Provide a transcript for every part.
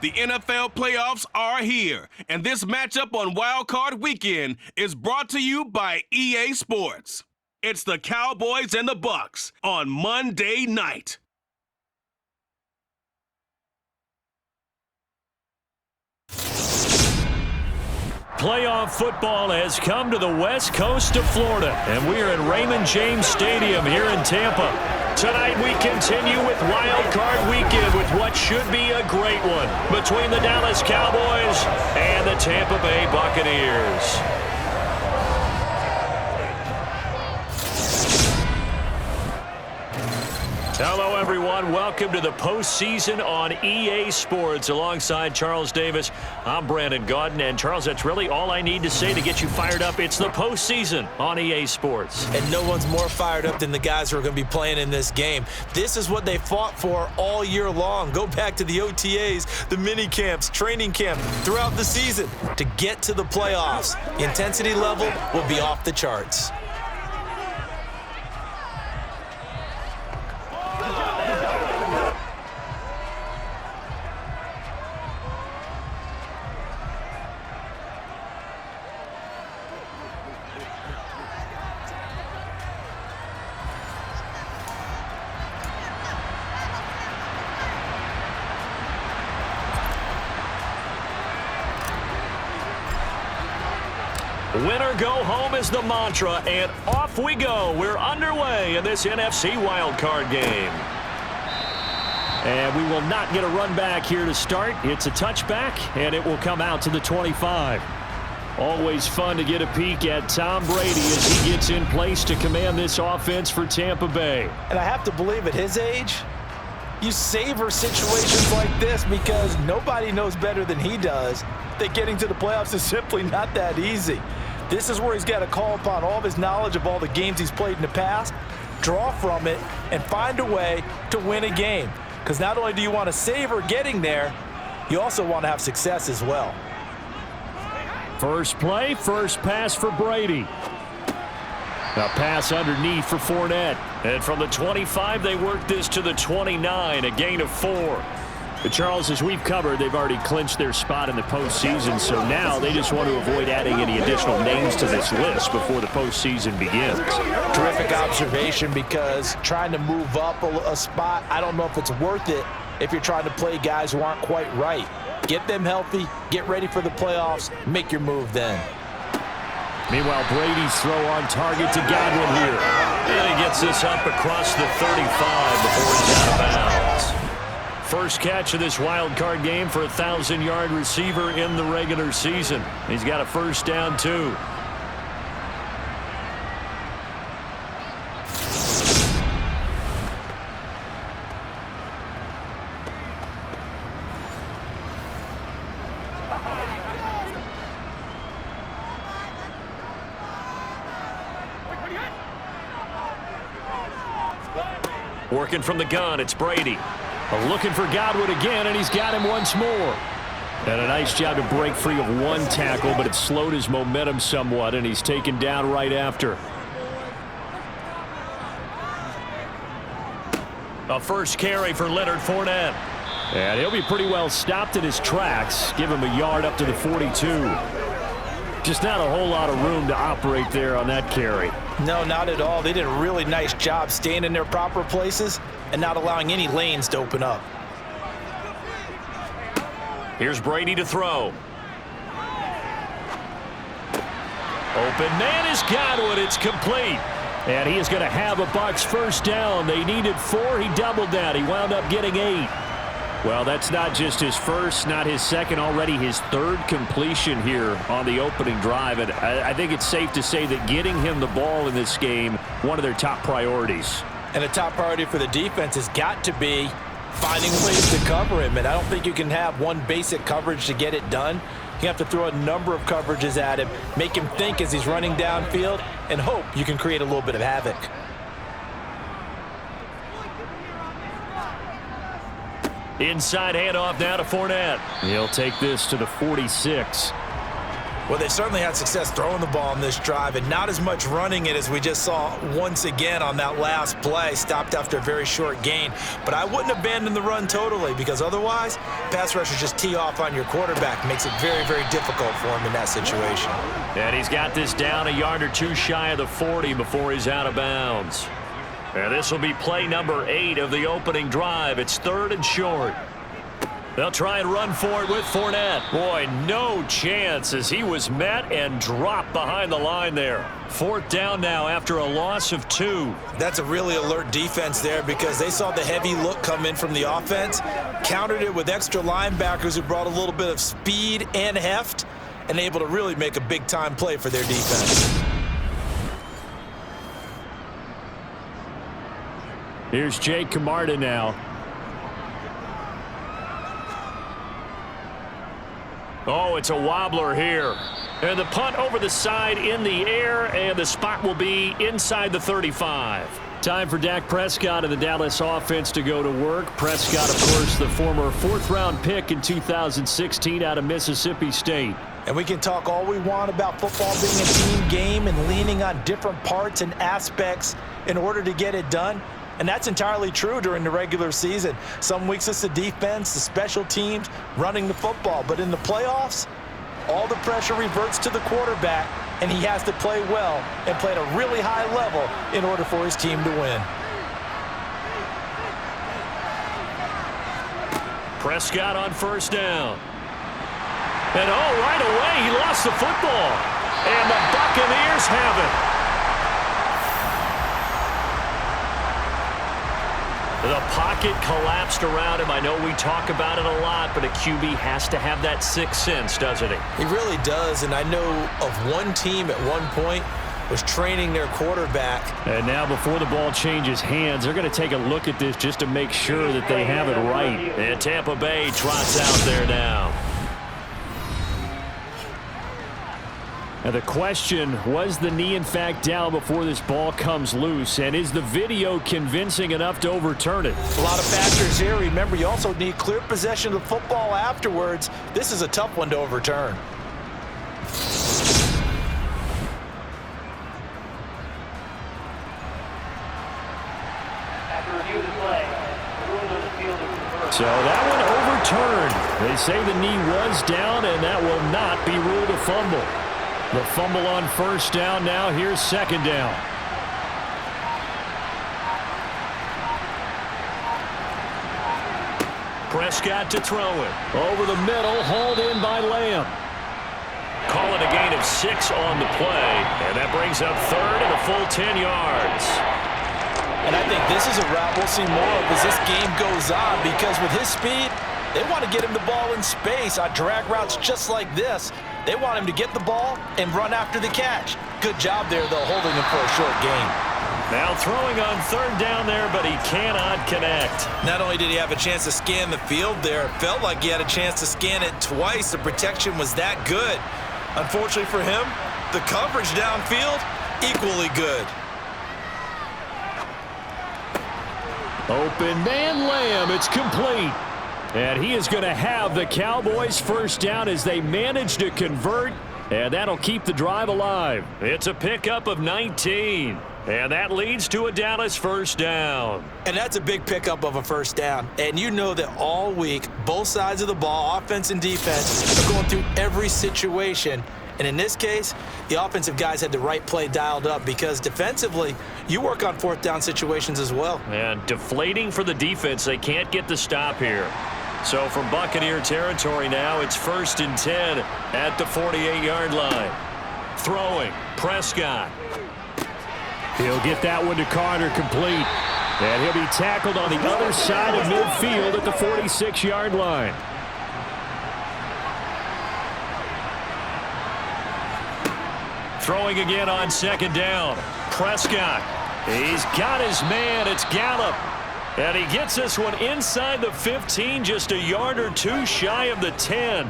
The NFL playoffs are here, and this matchup on Wild Card Weekend is brought to you by EA Sports. It's the Cowboys and the Bucs on Monday night. Playoff football has come to the west coast of Florida, and we are at Raymond James Stadium here in Tampa. Tonight we continue with Wild Card Weekend with what should be a great one between the Dallas Cowboys and the Tampa Bay Buccaneers. Hello, everyone. Welcome to the postseason on EA Sports. Alongside Charles Davis, I'm Brandon Gaudin. And, Charles, that's really all I need to say to get you fired up. It's the postseason on EA Sports. And no one's more fired up than the guys who are going to be playing in this game. This is what they fought for all year long. Go back to the OTAs, the mini camps, training camp, throughout the season to get to the playoffs. The intensity level will be off the charts. Winner go home is the mantra, and off we go. We're underway in this NFC wildcard game. And we will not get a run back here to start. It's a touchback, and it will come out to the 25. Always fun to get a peek at Tom Brady as he gets in place to command this offense for Tampa Bay. And I have to believe at his age, you savor situations like this because nobody knows better than he does that getting to the playoffs is simply not that easy. This is where he's got to call upon all of his knowledge of all the games he's played in the past, draw from it, and find a way to win a game. Because not only do you want to savor getting there, you also want to have success as well. First play, first pass for Brady. A pass underneath for Fournette. And from the 25, they work this to the 29, a gain of 4. But, Charles, as we've covered, they've already clinched their spot in the postseason, so now they just want to avoid adding any additional names to this list before the postseason begins. Terrific observation, because trying to move up a spot, I don't know if it's worth it if you're trying to play guys who aren't quite right. Get them healthy, get ready for the playoffs, make your move then. Meanwhile, Brady's throw on target to Godwin here. And he gets this up across the 35 before he's out of bounds. First catch of this wild card game for a 1,000-yard receiver in the regular season. He's got a first down, too. Working from the gun, it's Brady. Looking for Godwin again, and he's got him once more. And a nice job to break free of one tackle, but it slowed his momentum somewhat, and he's taken down right after. A first carry for Leonard Fournette. And he'll be pretty well stopped in his tracks. Give him a yard up to the 42. Just not a whole lot of room to operate there on that carry. No, not at all. They did a really nice job staying in their proper places and not allowing any lanes to open up. Here's Brady to throw. Open man is Godwin. It's complete. And he is going to have a Bucs first down. They needed 4. He doubled that. He wound up getting 8. Well, that's not just his first, not his second, already his third completion here on the opening drive. And I think it's safe to say that getting him the ball in this game, one of their top priorities. And a top priority for the defense has got to be finding ways to cover him. And I don't think you can have one basic coverage to get it done. You have to throw a number of coverages at him, make him think as he's running downfield, and hope you can create a little bit of havoc. Inside handoff now to Fournette. He'll take this to the 46. Well, they certainly had success throwing the ball on this drive and not as much running it as we just saw once again on that last play. Stopped after a very short gain. But I wouldn't abandon the run totally because otherwise, pass rushers just tee off on your quarterback. Makes it very, very difficult for him in that situation. And he's got this down a yard or two shy of the 40 before he's out of bounds. And this will be play number 8 of the opening drive. It's 3rd and short. They'll try and run for it with Fournette. Boy, no chance as he was met and dropped behind the line there. 4th down now after a loss of 2. That's a really alert defense there because they saw the heavy look come in from the offense, countered it with extra linebackers who brought a little bit of speed and heft, and able to really make a big-time play for their defense. Here's Jake Camarda now. Oh, it's a wobbler here. And the punt over the side in the air, and the spot will be inside the 35. Time for Dak Prescott and the Dallas offense to go to work. Prescott, of course, the former 4th-round pick in 2016 out of Mississippi State. And we can talk all we want about football being a team game and leaning on different parts and aspects in order to get it done. And that's entirely true during the regular season. Some weeks it's the defense, the special teams, running the football. But in the playoffs, all the pressure reverts to the quarterback, and he has to play well and play at a really high level in order for his team to win. Prescott on 1st down. And right away, he lost the football. And the Buccaneers have it. The pocket collapsed around him. I know we talk about it a lot, but a QB has to have that sixth sense, doesn't he? He really does, and I know of one team at one point was training their quarterback. And now before the ball changes hands, they're going to take a look at this just to make sure that they have it right. And Tampa Bay trots out there now. Now the question, was the knee in fact down before this ball comes loose? And is the video convincing enough to overturn it? A lot of factors here. Remember, you also need clear possession of the football afterwards. This is a tough one to overturn. So that one overturned. They say the knee was down, and that will not be ruled a fumble. The fumble on 1st down now. Here's 2nd down. Prescott to throw it. Over the middle, hauled in by Lamb. Call it a gain of 6 on the play, and that brings up 3rd and a full 10 yards. And I think this is a route we'll see more of as this game goes on, because with his speed, they want to get him the ball in space on drag routes just like this. They want him to get the ball and run after the catch. Good job there, though, holding him for a short gain. Now throwing on 3rd down there, but he cannot connect. Not only did he have a chance to scan the field there, it felt like he had a chance to scan it twice. The protection was that good. Unfortunately for him, the coverage downfield, equally good. Open man Lamb, it's complete. And he is going to have the Cowboys 1st down as they manage to convert, and that'll keep the drive alive. It's a pickup of 19, and that leads to a Dallas 1st down. And that's a big pickup of a 1st down. And you know that all week, both sides of the ball, offense and defense, are going through every situation. And in this case, the offensive guys had the right play dialed up because defensively, you work on 4th down situations as well. And deflating for the defense. They can't get the stop here. So from Buccaneer territory now, it's 1st and 10 at the 48-yard line. Throwing, Prescott. He'll get that one to Carter complete. And he'll be tackled on the other side of midfield at the 46-yard line. Throwing again on 2nd down. Prescott. He's got his man. It's Gallup. And he gets this one inside the 15, just a yard or 2 shy of the 10.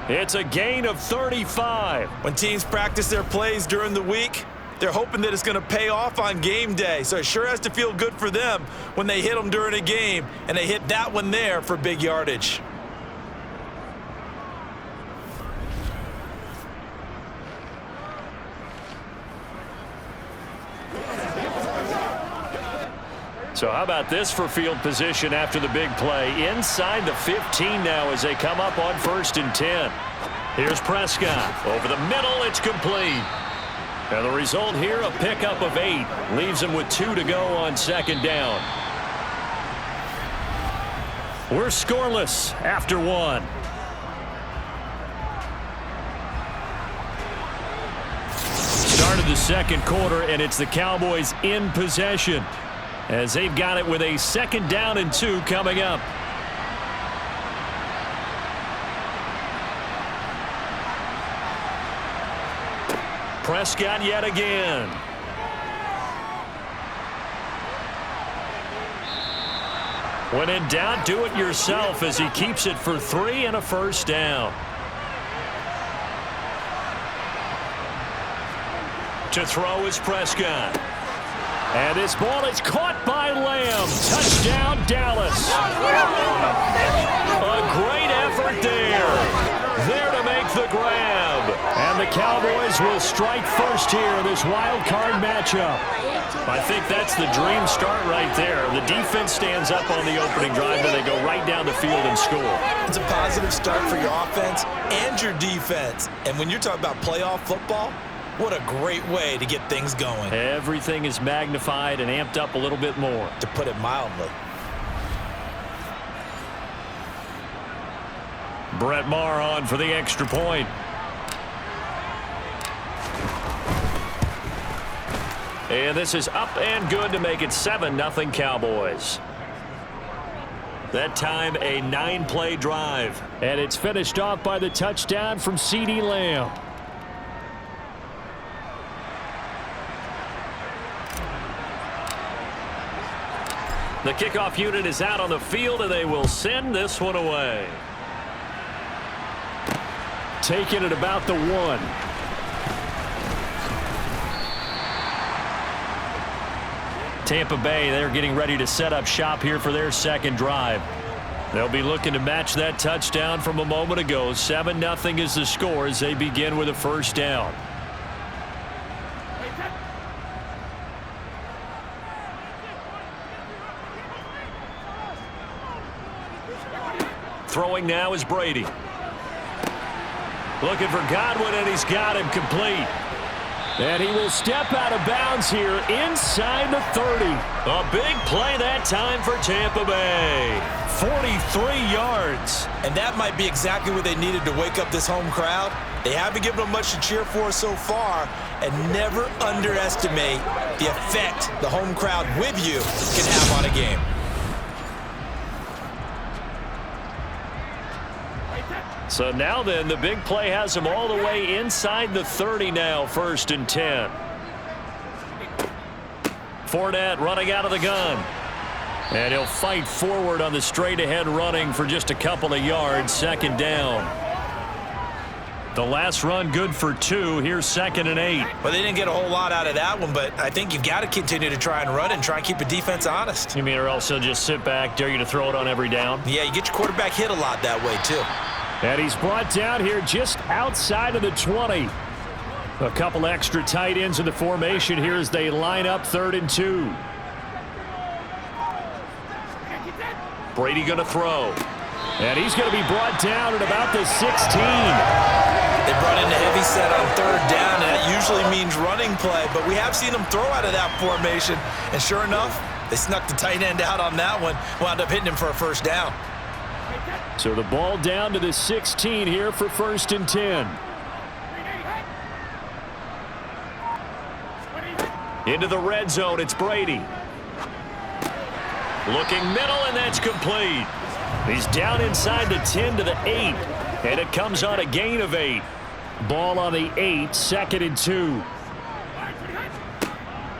It's a gain of 35. When teams practice their plays during the week, they're hoping that it's going to pay off on game day. So it sure has to feel good for them when they hit them during a game, and they hit that one there for big yardage. So how about this for field position after the big play? Inside the 15 now as they come up on 1st and 10. Here's Prescott. Over the middle, it's complete. And the result here, a pickup of 8. Leaves them with 2 to go on 2nd down. We're scoreless after 1. Start of the 2nd quarter, and it's the Cowboys in possession as they've got it with a 2nd down and 2 coming up. Prescott yet again. When in doubt, do it yourself as he keeps it for 3 and a 1st down. To throw is Prescott. And this ball is caught by Lamb. Touchdown, Dallas. A great effort there. There to make the grab. And the Cowboys will strike first here in this wild card matchup. I think that's the dream start right there. The defense stands up on the opening drive, and they go right down the field and score. It's a positive start for your offense and your defense. And when you're talking about playoff football, what a great way to get things going. Everything is magnified and amped up a little bit more. To put it mildly. Brett Maher on for the extra point. And this is up and good to make it 7-0 Cowboys. That time a 9-play drive. And it's finished off by the touchdown from CeeDee Lamb. The kickoff unit is out on the field, and they will send this one away. Taking it about the 1. Tampa Bay, they're getting ready to set up shop here for their 2nd drive. They'll be looking to match that touchdown from a moment ago. 7-0 is the score as they begin with a 1st down. Throwing now is Brady. Looking for Godwin, and he's got him complete. And he will step out of bounds here inside the 30. A big play that time for Tampa Bay. 43 yards. And that might be exactly what they needed to wake up this home crowd. They haven't given them much to cheer for so far. And never underestimate the effect the home crowd with you can have on a game. So now then, the big play has him all the way inside the 30 now, 1st and 10. Fournette running out of the gun. And he'll fight forward on the straight-ahead running for just a couple of yards, 2nd down. The last run good for 2. Here's 2nd and 8. Well, they didn't get a whole lot out of that one, but I think you've got to continue to try and run and try and keep the defense honest. You mean or else he'll just sit back, dare you to throw it on every down? Yeah, you get your quarterback hit a lot that way, too. And he's brought down here just outside of the 20. A couple extra tight ends in the formation here as they line up 3rd and 2. Brady going to throw. And he's going to be brought down at about the 16. They brought in the heavy set on 3rd down, and that usually means running play. But we have seen them throw out of that formation. And sure enough, they snuck the tight end out on that one. Wound up hitting him for a 1st down. So the ball down to the 16 here for 1st and 10. Into the red zone, it's Brady. Looking middle, and that's complete. He's down inside the 10 to the 8, and it comes on a gain of 8. Ball on the 8, 2nd and 2.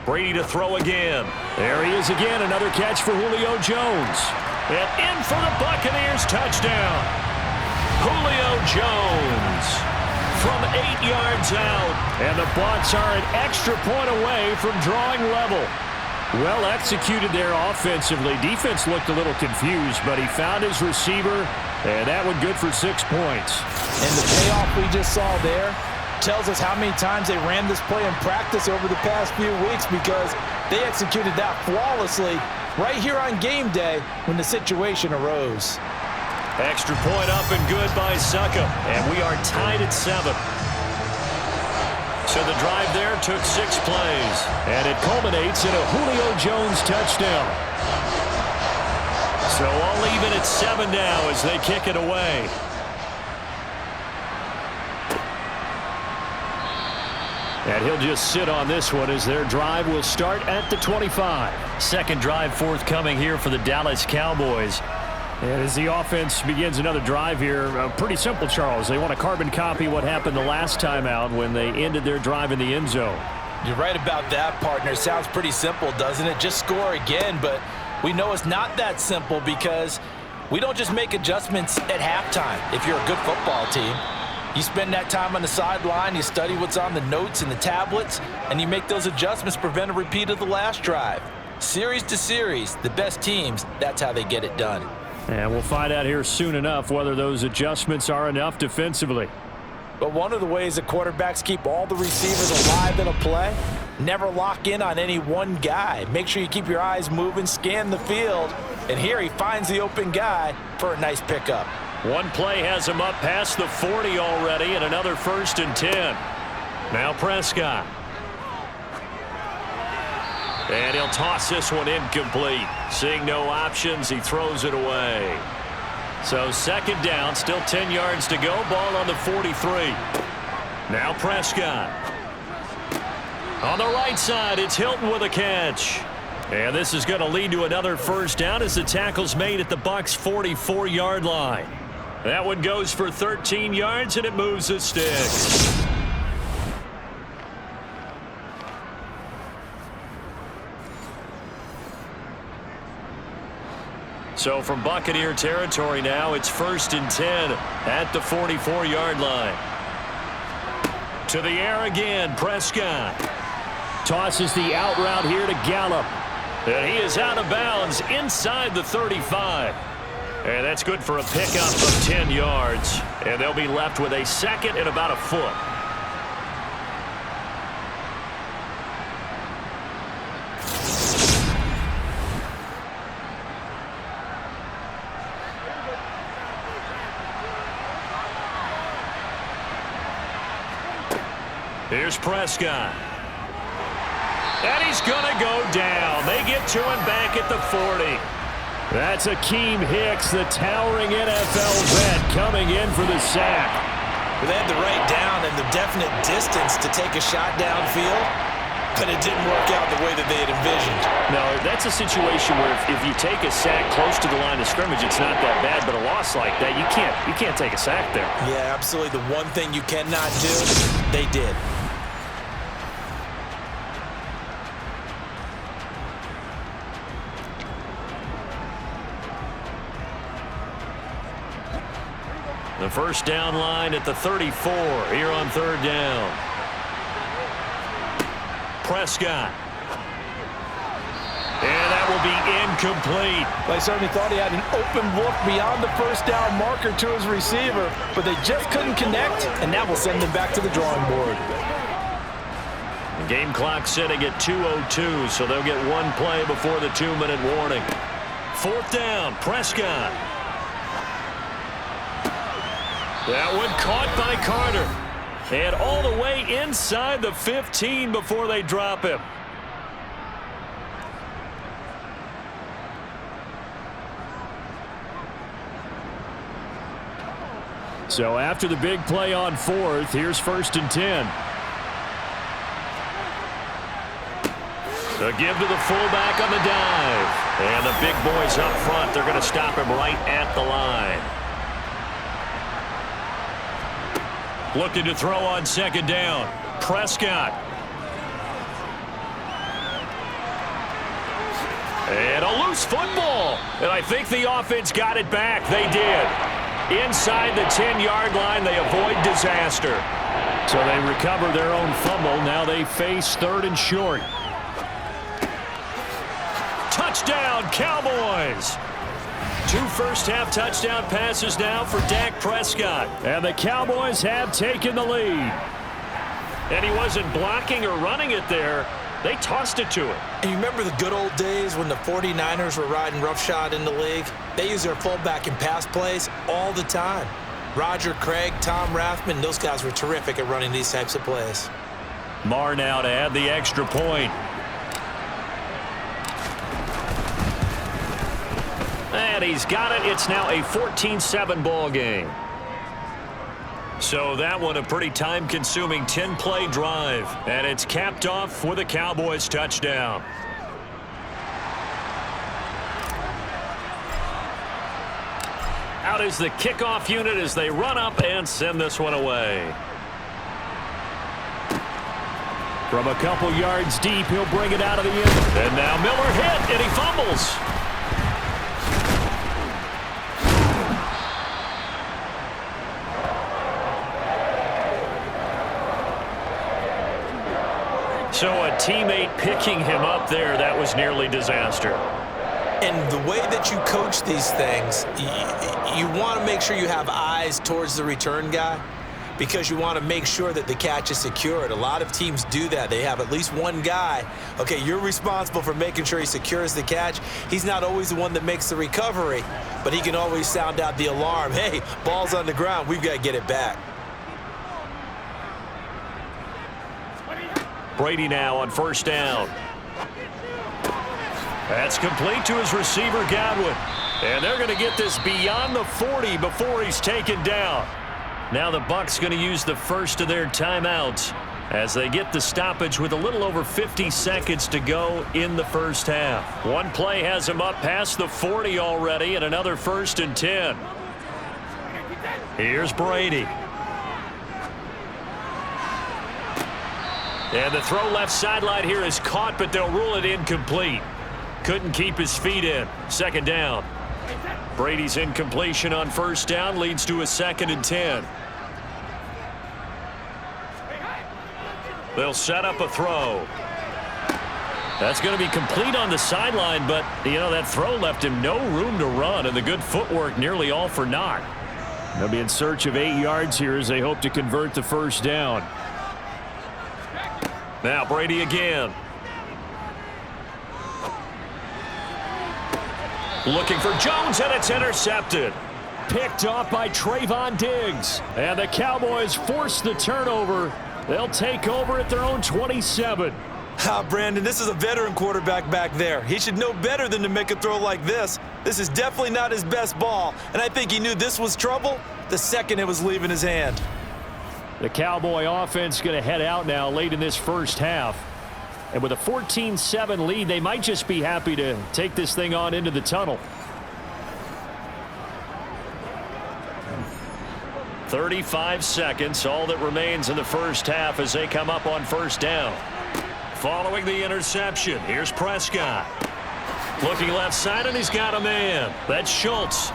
Brady to throw again. There he is again, another catch for Julio Jones. And in for the Buccaneers, touchdown. Julio Jones from 8 yards out. And the Bucs are an extra point away from drawing level. Well executed there offensively. Defense looked a little confused, but he found his receiver, and that one good for 6 points. And the payoff we just saw there tells us how many times they ran this play in practice over the past few weeks, because they executed that flawlessly right here on game day when the situation arose. Extra point up and good by Suckup. And we are tied at 7. So the drive there took 6 plays. And it culminates in a Julio Jones touchdown. So all even at 7 now as they kick it away. And he'll just sit on this one as their drive will start at the 25. Second drive forthcoming here for the Dallas Cowboys. And as the offense begins another drive here, pretty simple, Charles. They want to carbon copy what happened the last time out when they ended their drive in the end zone. You're right about that, partner. Sounds pretty simple, doesn't it? Just score again, but we know it's not that simple because we don't just make adjustments at halftime if you're a good football team. You spend that time on the sideline, you study what's on the notes and the tablets, and you make those adjustments to prevent a repeat of the last drive. Series to series, the best teams, that's how they get it done. And we'll find out here soon enough whether those adjustments are enough defensively. But one of the ways that quarterbacks keep all the receivers alive in a play, never lock in on any one guy. Make sure you keep your eyes moving, scan the field, and here he finds the open guy for a nice pickup. One play has him up past the 40 already, and another 1st and 10. Now Prescott. And he'll toss this one incomplete. Seeing no options, he throws it away. So second down, still 10 yards to go. Ball on the 43. Now Prescott. On the right side, it's Hilton with a catch. And this is going to lead to another first down as the tackle's made at the Bucs' 44-yard line. That one goes for 13 yards, and it moves the sticks. So from Buccaneer territory now, it's 1st and 10 at the 44-yard line. To the air again, Prescott. Tosses the out route here to Gallup. And he is out of bounds inside the 35. And that's good for a pickup of 10 yards. And they'll be left with a second and about a foot. Here's Prescott. And he's going to go down. They get to him back at the 40. That's Akeem Hicks, the towering NFL vet, coming in for the sack. They had the right down and the definite distance to take a shot downfield, but it didn't work out the way that they had envisioned. No, that's a situation where if you take a sack close to the line of scrimmage, it's not that bad, but a loss like that, you can't take a sack there. Yeah, absolutely. The one thing you cannot do, they did. The first down line at the 34 here on 3rd down. Prescott. And that will be incomplete. They certainly thought he had an open look beyond the first down marker to his receiver, but they just couldn't connect, and that will send them back to the drawing board. The game clock sitting at 2:02, so they'll get one play before the 2-minute warning. 4th down, Prescott. That one caught by Carter. And all the way inside the 15 before they drop him. So after the big play on 4th, here's 1st and 10. The give to the fullback on the dive. And the big boys up front, they're going to stop him right at the line. Looking to throw on 2nd down. Prescott. And a loose football. And I think the offense got it back. They did. Inside the 10-yard line, they avoid disaster. So they recover their own fumble. Now they face 3rd and short. Touchdown, Cowboys. 2 first-half touchdown passes now for Dak Prescott. And the Cowboys have taken the lead. And he wasn't blocking or running it there. They tossed it to him. And you remember the good old days when the 49ers were riding roughshod in the league? They use their fullback in pass plays all the time. Roger Craig, Tom Rathman, those guys were terrific at running these types of plays. Marr now to add the extra point. And he's got it. It's now a 14-7 ball game. So that one a pretty time-consuming 10-play drive. And it's capped off with a Cowboys touchdown. Out is the kickoff unit as they run up and send this one away. From a couple yards deep, he'll bring it out of the end. And now Miller hit, and he fumbles. So a teammate picking him up there, that was nearly disaster. And the way that you coach these things, you want to make sure you have eyes towards the return guy because you want to make sure that the catch is secured. A lot of teams do that. They have at least one guy. Okay, you're responsible for making sure he secures the catch. He's not always the one that makes the recovery, but he can always sound out the alarm. Hey, ball's on the ground. We've got to get it back. Brady now on first down. That's complete to his receiver, Godwin. And they're going to get this beyond the 40 before he's taken down. Now the Bucs going to use the first of their timeouts as they get the stoppage with a little over 50 seconds to go in the first half. One play has him up past the 40 already, and another 1st and 10. Here's Brady. And the throw left sideline here is caught, but they'll rule it incomplete. Couldn't keep his feet in. 2nd down. Brady's incompletion on 1st down leads to a 2nd and 10. They'll set up a throw. That's going to be complete on the sideline, but, you know, that throw left him no room to run, and the good footwork nearly all for naught. They'll be in search of 8 yards here as they hope to convert the 1st down. Now Brady again. Looking for Jones, and it's intercepted. Picked off by Trayvon Diggs. And the Cowboys force the turnover. They'll take over at their own 27. Brandon, this is a veteran quarterback back there. He should know better than to make a throw like this. This is definitely not his best ball, and I think he knew this was trouble the second it was leaving his hand. The Cowboy offense going to head out now late in this first half. And with a 14-7 lead, they might just be happy to take this thing on into the tunnel. 35 seconds, all that remains in the first half as they come up on 1st down. Following the interception, here's Prescott. Looking left side, and he's got a man. That's Schultz.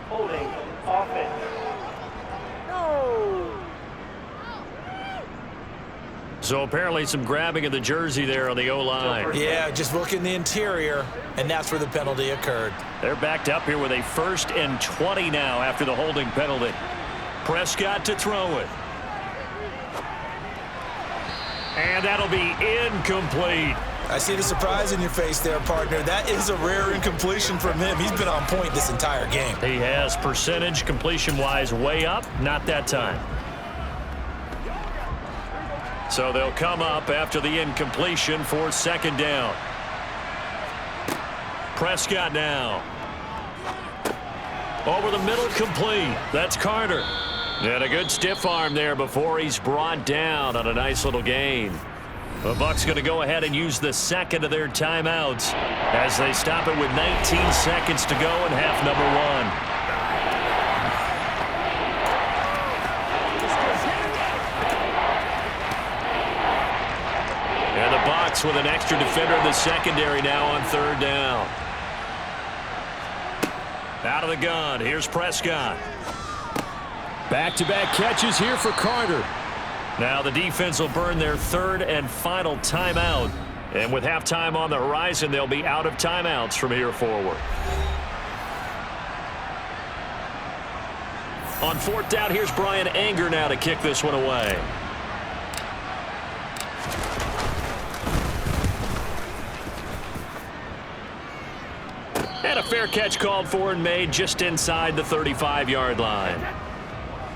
Holding offense. So apparently some grabbing of the jersey there on the O-line. Yeah, just look in the interior, and that's where the penalty occurred. They're backed up here with a 1st and 20 now after the holding penalty. Prescott to throw it. And that'll be incomplete. I see the surprise in your face there, partner. That is a rare incompletion from him. He's been on point this entire game. He has percentage completion-wise way up. Not that time. So they'll come up after the incompletion for 2nd down. Prescott now. Over the middle, complete. That's Carter. And a good stiff arm there before he's brought down on a nice little gain. The Bucs going to go ahead and use the 2nd of their timeouts as they stop it with 19 seconds to go in half number 1. And the Bucs with an extra defender in the secondary now on 3rd down. Out of the gun, here's Prescott. Back-to-back catches here for Carter. Now the defense will burn their 3rd and final timeout. And with halftime on the horizon, they'll be out of timeouts from here forward. On 4th down, here's Brian Anger now to kick this one away. And a fair catch called for and made just inside the 35-yard line.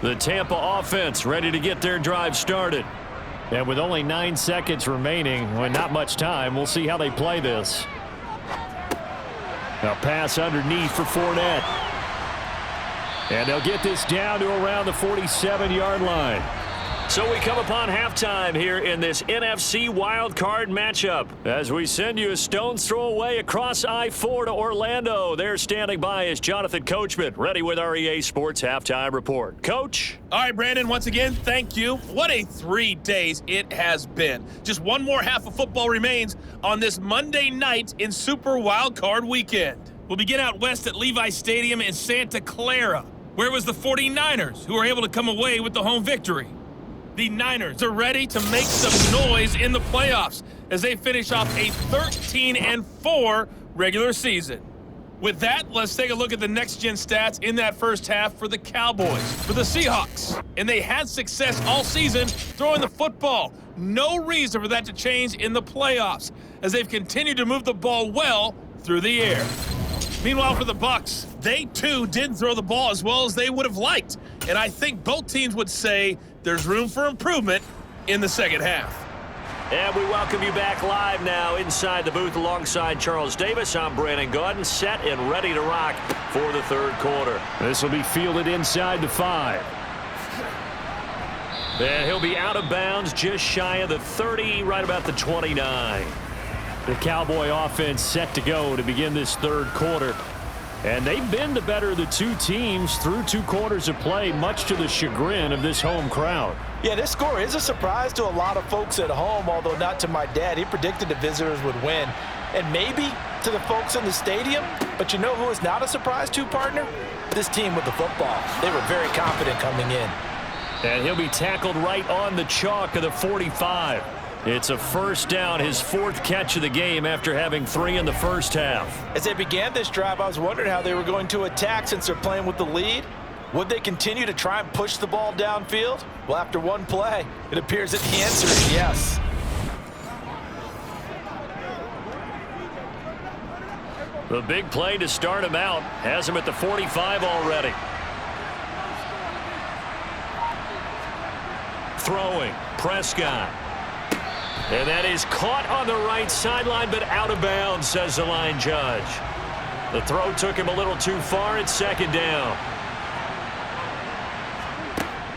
The Tampa offense ready to get their drive started. And with only 9 seconds remaining, well, not much time, we'll see how they play this. A pass underneath for Fournette. And they'll get this down to around the 47-yard line. So we come upon halftime here in this NFC wildcard matchup as we send you a stone's throw away across I-4 to Orlando. There standing by is Jonathan Coachman, ready with our EA Sports Halftime Report. Coach? All right, Brandon, once again, thank you. What a 3 days it has been. Just one more half of football remains on this Monday night in Super Wildcard Weekend. We'll begin out west at Levi Stadium in Santa Clara. Where was the 49ers, who were able to come away with the home victory? The Niners are ready to make some noise in the playoffs as they finish off a 13-4 regular season. With that, let's take a look at the next-gen stats in that first half for the Cowboys, for the Seahawks. And they had success all season throwing the football. No reason for that to change in the playoffs as they've continued to move the ball well through the air. Meanwhile, for the Bucs, they too didn't throw the ball as well as they would have liked. And I think both teams would say there's room for improvement in the second half. And we welcome you back live now inside the booth alongside Charles Davis. I'm Brandon Gaudin, set and ready to rock for the third quarter. This will be fielded inside the 5. And he'll be out of bounds just shy of the 30, right about the 29. The Cowboy offense set to go to begin this third quarter. And they've been the better of the two teams through 2 quarters of play, much to the chagrin of this home crowd. Yeah, this score is a surprise to a lot of folks at home, although not to my dad. He predicted the visitors would win. And maybe to the folks in the stadium. But you know who is not a surprise to, partner? This team with the football. They were very confident coming in. And he'll be tackled right on the chalk of the 45. It's a first down, his 4th catch of the game after having 3 in the first half. As they began this drive, I was wondering how they were going to attack since they're playing with the lead. Would they continue to try and push the ball downfield? Well, after one play, it appears that the answer is yes. The big play to start him out has him at the 45 already. Throwing, Prescott. And that is caught on the right sideline, but out of bounds, says the line judge. The throw took him a little too far. It's second down.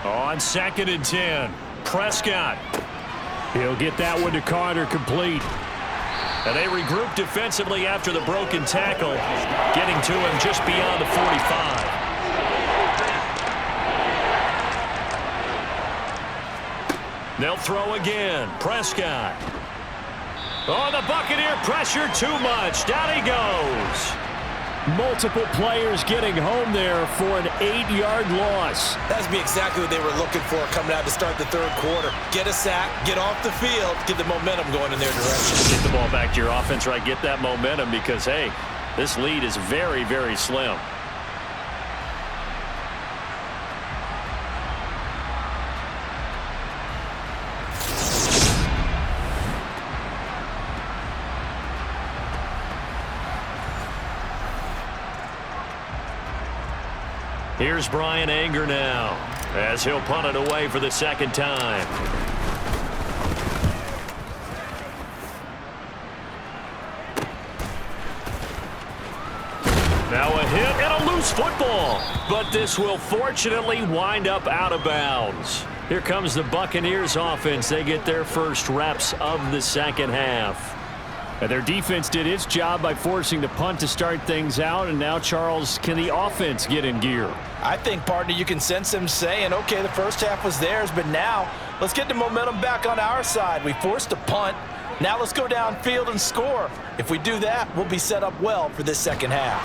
On 2nd and 10, Prescott. He'll get that one to Carter, complete. And they regroup defensively after the broken tackle, getting to him just beyond the 45. They'll throw again. Prescott. Oh, the Buccaneer pressure too much. Down he goes. Multiple players getting home there for an 8-yard loss. That's be exactly what they were looking for coming out to start the third quarter. Get a sack, get off the field, get the momentum going in their direction. Get the ball back to your offense, right? Get that momentum because, hey, this lead is very, very slim. Here's Brian Anger now as he'll punt it away for the second time. Now a hit and a loose football, but this will fortunately wind up out of bounds. Here comes the Buccaneers offense. They get their first reps of the second half. And their defense did its job by forcing the punt to start things out. And now, Charles, can the offense get in gear? I think, partner, you can sense them saying, okay, the first half was theirs, but now let's get the momentum back on our side. We forced a punt. Now let's go downfield and score. If we do that, we'll be set up well for this second half.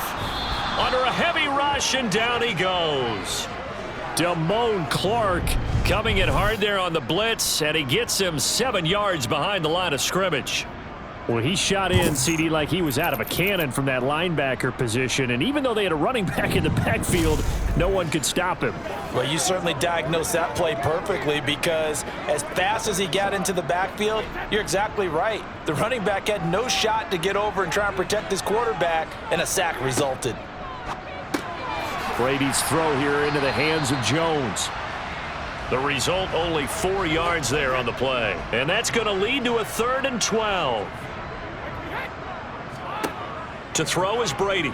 Under a heavy rush, and down he goes. Damone Clark coming in hard there on the blitz, and he gets him 7 yards behind the line of scrimmage. Well, he shot in, CD, like he was out of a cannon from that linebacker position. And even though they had a running back in the backfield, No one could stop him. Well, you certainly diagnosed that play perfectly because as fast as he got into the backfield, you're exactly right. The running back had no shot to get over and try and protect his quarterback, and a sack resulted. Brady's throw here into the hands of Jones. The result, only 4 yards there on the play. And that's going to lead to a 3rd and 12. To throw is Brady.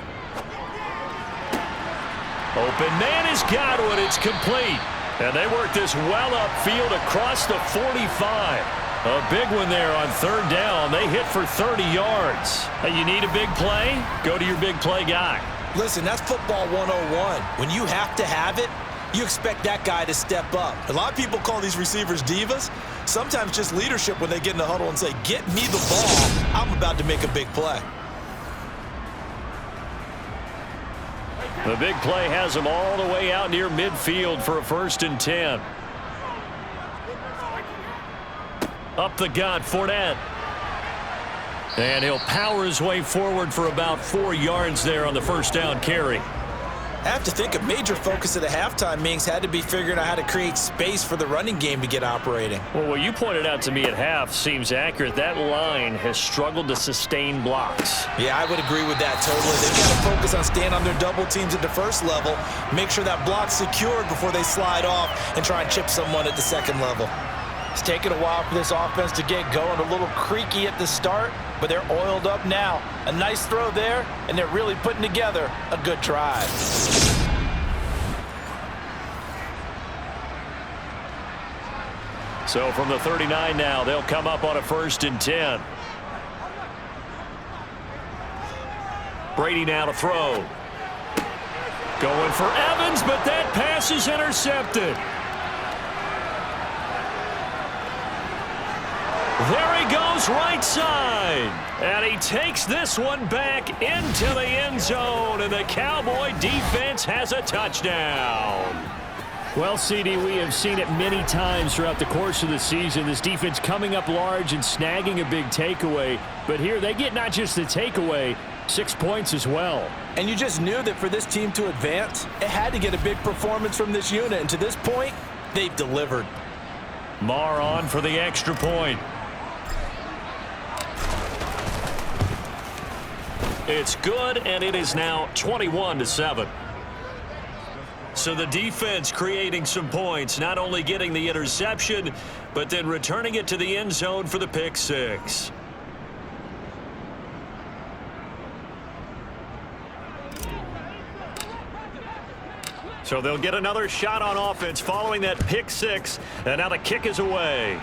Open man is Godwin. It's complete. And they work this well upfield across the 45. A big one there on 3rd down. They hit for 30 yards. Hey, you need a big play? Go to your big play guy. Listen, that's football 101. When you have to have it, you expect that guy to step up. A lot of people call these receivers divas. Sometimes just leadership when they get in the huddle and say, get me the ball. I'm about to make a big play. The big play has him all the way out near midfield for a 1st and 10. Up the gut, Fournette. And he'll power his way forward for about 4 yards there on the 1st down carry. I have to think a major focus of the halftime meetings had to be figuring out how to create space for the running game to get operating. Well, what you pointed out to me at half seems accurate. That line has struggled to sustain blocks. Yeah, I would agree with that totally. They've got to focus on staying on their double teams at the first level, make sure that block's secured before they slide off and try and chip someone at the second level. It's taken a while for this offense to get going. A little creaky at the start, but they're oiled up now. A nice throw there, and they're really putting together a good drive. So from the 39 now, they'll come up on a 1st and 10. Brady now to throw. Going for Evans, but that pass is intercepted. There he goes, right side. And he takes this one back into the end zone, and the Cowboy defense has a touchdown. Well, CD, we have seen it many times throughout the course of the season. This defense coming up large and snagging a big takeaway. But here they get not just the takeaway, 6 points as well. And you just knew that for this team to advance, it had to get a big performance from this unit. And to this point, they've delivered. Marr on for the extra point. It's good, and it is now 21-7. So the defense creating some points, not only getting the interception, but then returning it to the end zone for the pick six. So they'll get another shot on offense following that pick six, and now the kick is away.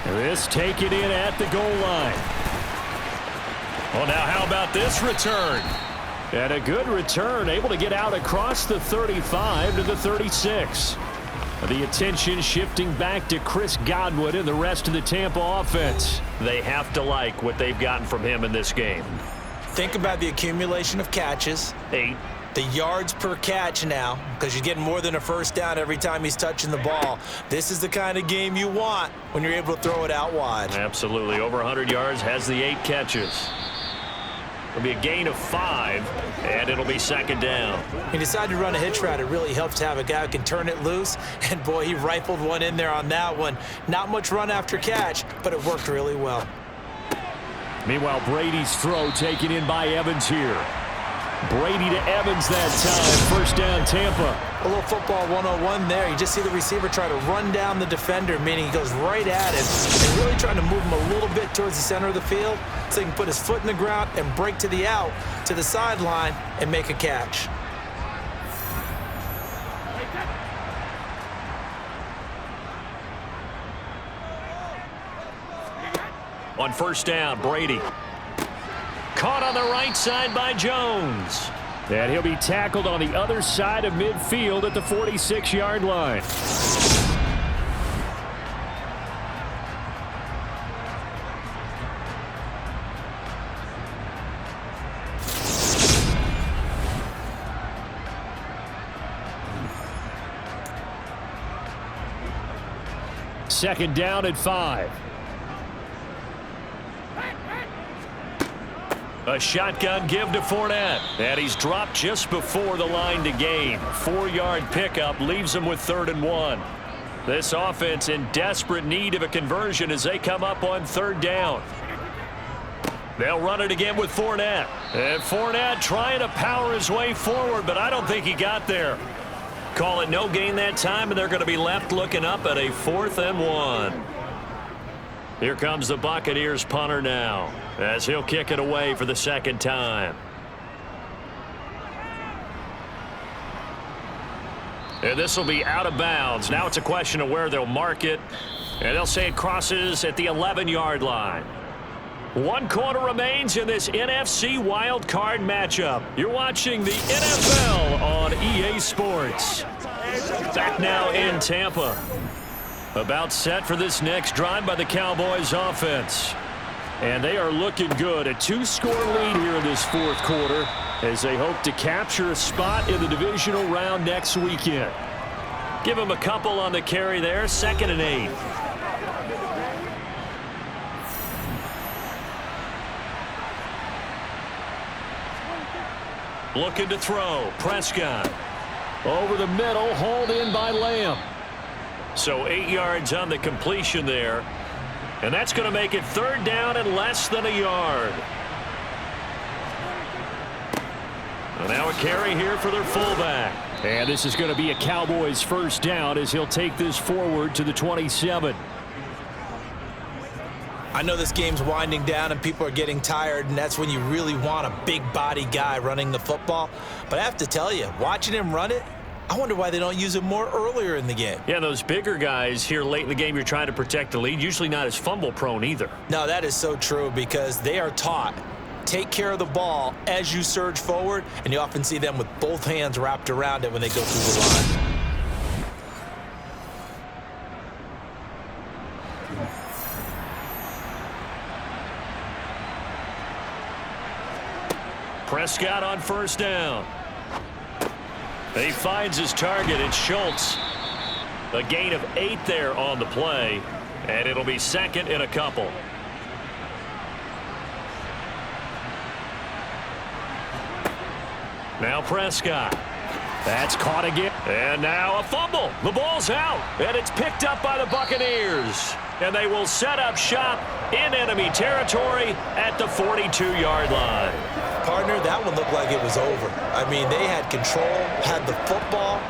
This taken in at the goal line. Well, now how about this return? And a good return, able to get out across the 35 to the 36. The attention shifting back to Chris Godwin and the rest of the Tampa offense. They have to like what they've gotten from him in this game. Think about the accumulation of catches. 8. The yards per catch now, because you're getting more than a first down every time he's touching the ball. This is the kind of game you want when you're able to throw it out wide. Absolutely. Over 100 yards, has the 8 catches. It'll be a gain of 5, and it'll be second down. He decided to run a hitch route. It really helps to have a guy who can turn it loose. And, boy, he rifled one in there on that one. Not much run after catch, but it worked really well. Meanwhile, Brady's throw taken in by Evans here. Brady to Evans that time. First down, Tampa. A little football 101 there. You just see the receiver try to run down the defender, meaning he goes right at him and really trying to move him a little bit towards the center of the field so he can put his foot in the ground and break to the out, to the sideline, and make a catch. On first down, Brady. Caught on the right side by Jones. And he'll be tackled on the other side of midfield at the 46-yard line. Second down at 5. A shotgun give to Fournette. And he's dropped just before the line to gain. 4-yard pickup leaves him with 3rd and 1. This offense in desperate need of a conversion as they come up on 3rd down. They'll run it again with Fournette. And Fournette trying to power his way forward, but I don't think he got there. Call it no gain that time, and they're going to be left looking up at a 4th and 1. Here comes the Buccaneers punter now, as he'll kick it away for the 2nd time. And this will be out of bounds. Now it's a question of where they'll mark it, and they'll say it crosses at the 11-yard line. 1 quarter remains in this NFC wild card matchup. You're watching the NFL on EA Sports. Back now in Tampa. About set for this next drive by the Cowboys offense. And they are looking good. A 2-score lead here in this 4th quarter as they hope to capture a spot in the divisional round next weekend. Give them a couple on the carry there. 2nd and 8. Looking to throw. Prescott. Over the middle. Hauled in by Lamb. So 8 yards on the completion there. And that's going to make it 3rd down and less than a yard. And now a carry here for their fullback. And this is going to be a Cowboys 1st down as he'll take this forward to the 27. I know this game's winding down and people are getting tired, and that's when you really want a big body guy running the football. But I have to tell you, watching him run it, I wonder why they don't use him more earlier in the game. Yeah, those bigger guys here late in the game, you're trying to protect the lead, usually not as fumble prone either. No, that is so true because they are taught, take care of the ball as you surge forward, and you often see them with both hands wrapped around it when they go through the line. Prescott on 1st down. He finds his target. It's Schultz. A gain of 8 there on the play, and it'll be 2nd and a couple. Now Prescott. That's caught again. And now a fumble. The ball's out, and it's picked up by the Buccaneers. And they will set up shop in enemy territory at the 42-yard line. Partner, that one looked like it was over. I mean, they had control, had the football,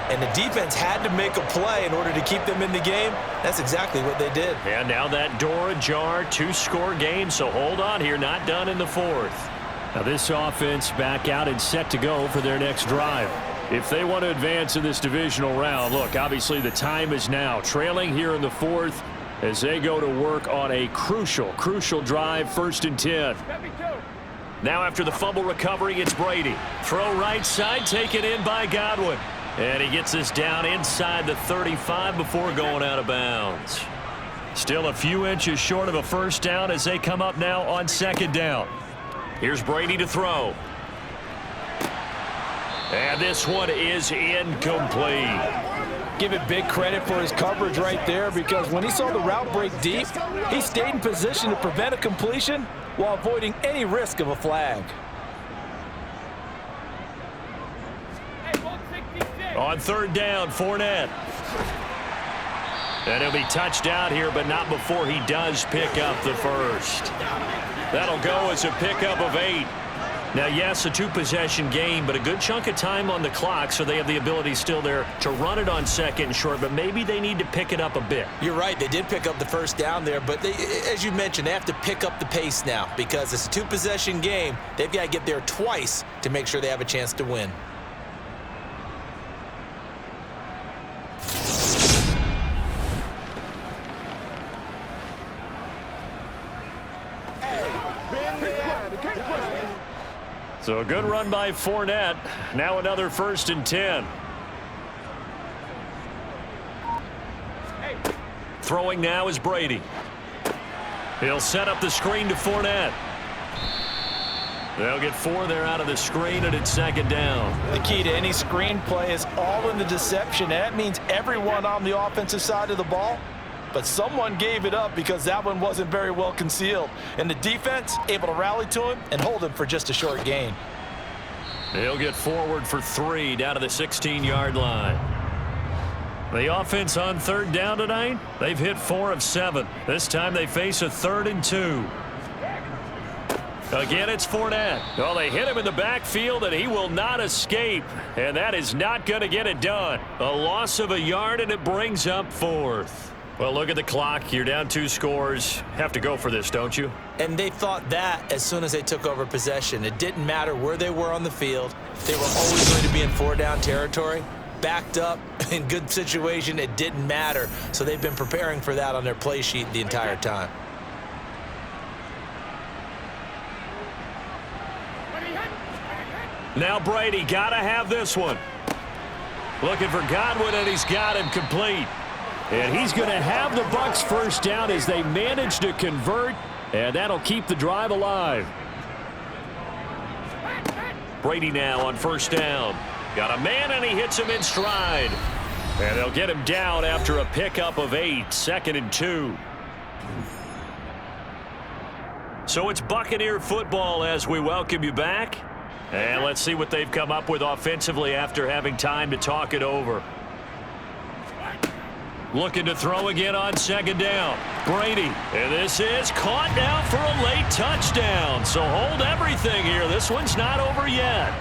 and the defense had to make a play in order to keep them in the game. That's exactly what they did. And now that door ajar, 2-score game, so hold on here, not done in the 4th. Now this offense back out and set to go for their next drive. If they want to advance in this divisional round, look, obviously the time is now. Trailing here in the 4th as they go to work on a crucial drive, 1st and 10. Now after the fumble recovery, it's Brady. Throw right side, taken in by Godwin. And he gets this down inside the 35 before going out of bounds. Still a few inches short of a 1st down as they come up now on 2nd down. Here's Brady to throw. And this one is incomplete. Give it big credit for his coverage right there because when he saw the route break deep, he stayed in position to prevent a completion while avoiding any risk of a flag. On 3rd down, Fournette. And he'll be touched out here, but not before he does pick up the 1st. That'll go as a pickup of 8. Now, yes, a 2-possession game, but a good chunk of time on the clock, so they have the ability still there to run it on 2nd and short, but maybe they need to pick it up a bit. You're right. They did pick up the 1st down there, but they, as you mentioned, they have to pick up the pace now because it's a 2-possession game. They've got to get there twice to make sure they have a chance to win. So a good run by Fournette. Now another 1st and 10. Throwing now is Brady. He'll set up the screen to Fournette. They'll get 4 there out of the screen, and it's 2nd down. The key to any screen play is all in the deception. That means everyone on the offensive side of the ball, but someone gave it up because that one wasn't very well concealed. And the defense able to rally to him and hold him for just a short gain. He'll get forward for 3 down to the 16-yard line. The offense on 3rd down tonight, they've hit 4 of 7. This time they face a 3rd and 2. Again, it's Fournette. Well, they hit him in the backfield, and he will not escape. And that is not going to get it done. A loss of a yard, and it brings up 4th. Well, look at the clock. You're down 2 scores. Have to go for this, don't you? And they thought that as soon as they took over possession. It didn't matter where they were on the field. They were always going to be in 4-down territory. Backed up, in good situation, it didn't matter. So they've been preparing for that on their play sheet the entire time. Now Brady got to have this one. Looking for Godwin, and he's got him complete. And he's going to have the Bucs first down as they manage to convert, and that'll keep the drive alive. Brady now on 1st down. Got a man, and he hits him in stride. And they'll get him down after a pickup of 8, 2nd and 2. So it's Buccaneer football as we welcome you back. And let's see what they've come up with offensively after having time to talk it over. Looking to throw again on 2nd down. Brady. And this is caught now for a late touchdown. So hold everything here. This one's not over yet.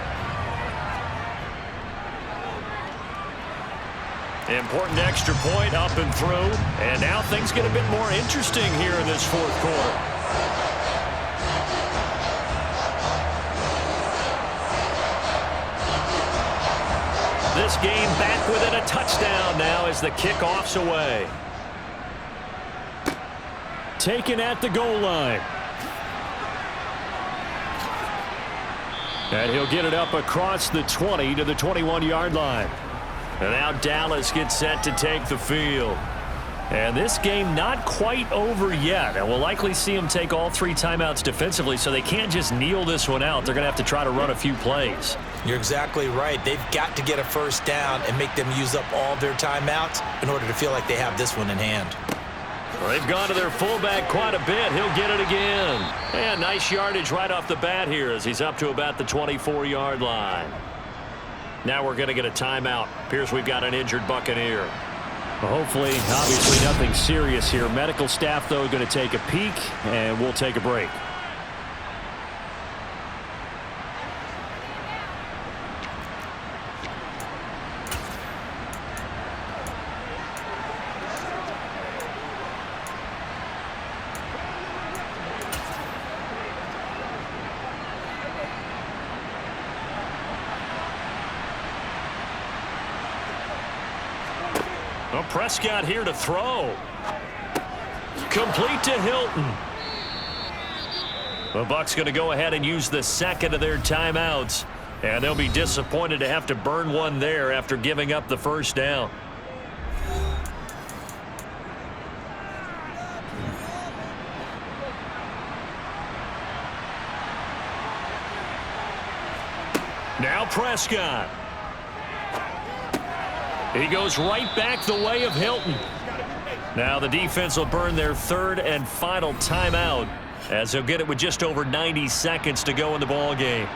Important extra point up and through. And now things get a bit more interesting here in this 4th quarter. This game back within a touchdown now as the kickoff's away. Taken at the goal line. And he'll get it up across the 20 to the 21-yard line. And now Dallas gets set to take the field. And this game not quite over yet. And we'll likely see them take all 3 timeouts defensively, so they can't just kneel this one out. They're going to have to try to run a few plays. You're exactly right. They've got to get a first down and make them use up all their timeouts in order to feel like they have this one in hand. Well, they've gone to their fullback quite a bit. He'll get it again. And nice yardage right off the bat here as he's up to about the 24-yard line. Now we're going to get a timeout. Appears we've got an injured Buccaneer. Well, hopefully, obviously, nothing serious here. Medical staff, though, going to take a peek, and we'll take a break. Well, Prescott here to throw. Complete to Hilton. The Bucs going to go ahead and use the 2nd of their timeouts. And they'll be disappointed to have to burn one there after giving up the first down. Now Prescott. He goes right back the way of Hilton. Now the defense will burn their 3rd and final timeout as they'll get it with just over 90 seconds to go in the ball game.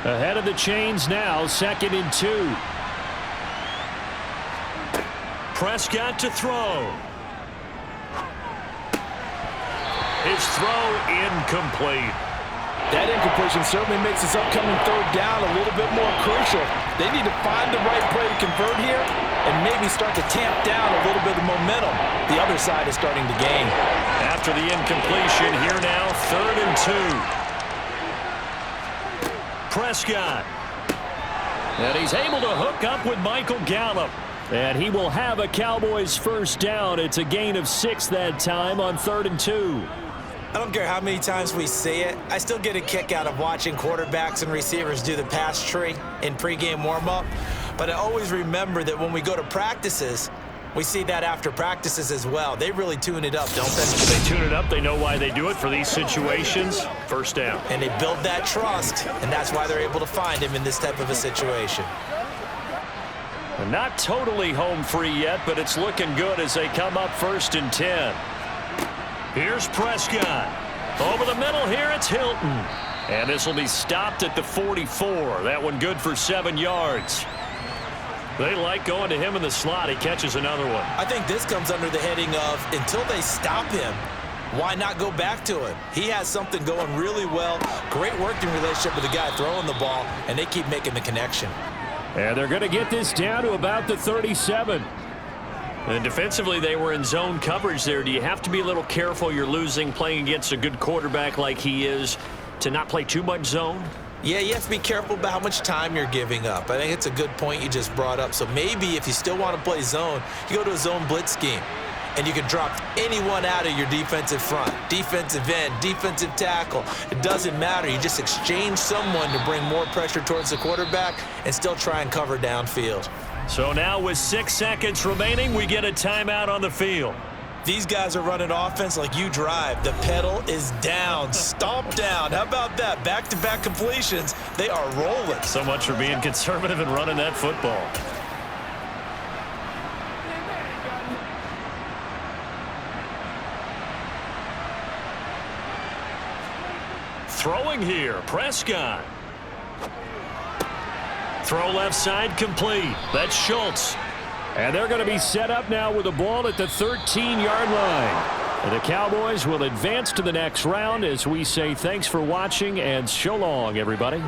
Ahead of the chains now, 2nd and 2. Prescott to throw. His throw incomplete. That incompletion certainly makes this upcoming 3rd down a little bit more crucial. They need to find the right play to convert here and maybe start to tamp down a little bit of momentum. The other side is starting to gain. After the incompletion, here now, 3rd and 2. Prescott. And he's able to hook up with Michael Gallup. And he will have a Cowboys first down. It's a gain of 6 that time on 3rd and 2. I don't care how many times we say it, I still get a kick out of watching quarterbacks and receivers do the pass tree in pregame warm-up. But I always remember that when we go to practices, We see that after practices as well. They really tune it up, don't they? They tune it up. They know why they do it for these situations. First down. And they build that trust, and that's why they're able to find him in this type of a situation. And not totally home free yet, but it's looking good as they come up 1st and 10. Here's Prescott. Over the middle here, it's Hilton. And this will be stopped at the 44. That one good for 7 yards. They like going to him in the slot. He catches another one. I think this comes under the heading of until they stop him, why not go back to him? He has something going really well. Great working relationship with the guy throwing the ball, and they keep making the connection. And they're going to get this down to about the 37. And defensively, they were in zone coverage there. Do you have to be a little careful? You're losing playing against a good quarterback like he is to not play too much zone? Yeah, you have to be careful about how much time you're giving up. I think it's a good point you just brought up. So maybe if you still want to play zone, you go to a zone blitz scheme. And you can drop anyone out of your defensive front, defensive end, defensive tackle. It doesn't matter. You just exchange someone to bring more pressure towards the quarterback and still try and cover downfield. So now with 6 seconds remaining, we get a timeout on the field. These guys are running offense like you drive. The pedal is down, stomp down. How about that? Back-to-back completions. They are rolling. So much for being conservative and running that football. Throwing here, Prescott. Throw left side complete. That's Schultz. And they're going to be set up now with the ball at the 13-yard line. And the Cowboys will advance to the next round as we say thanks for watching and so long, everybody.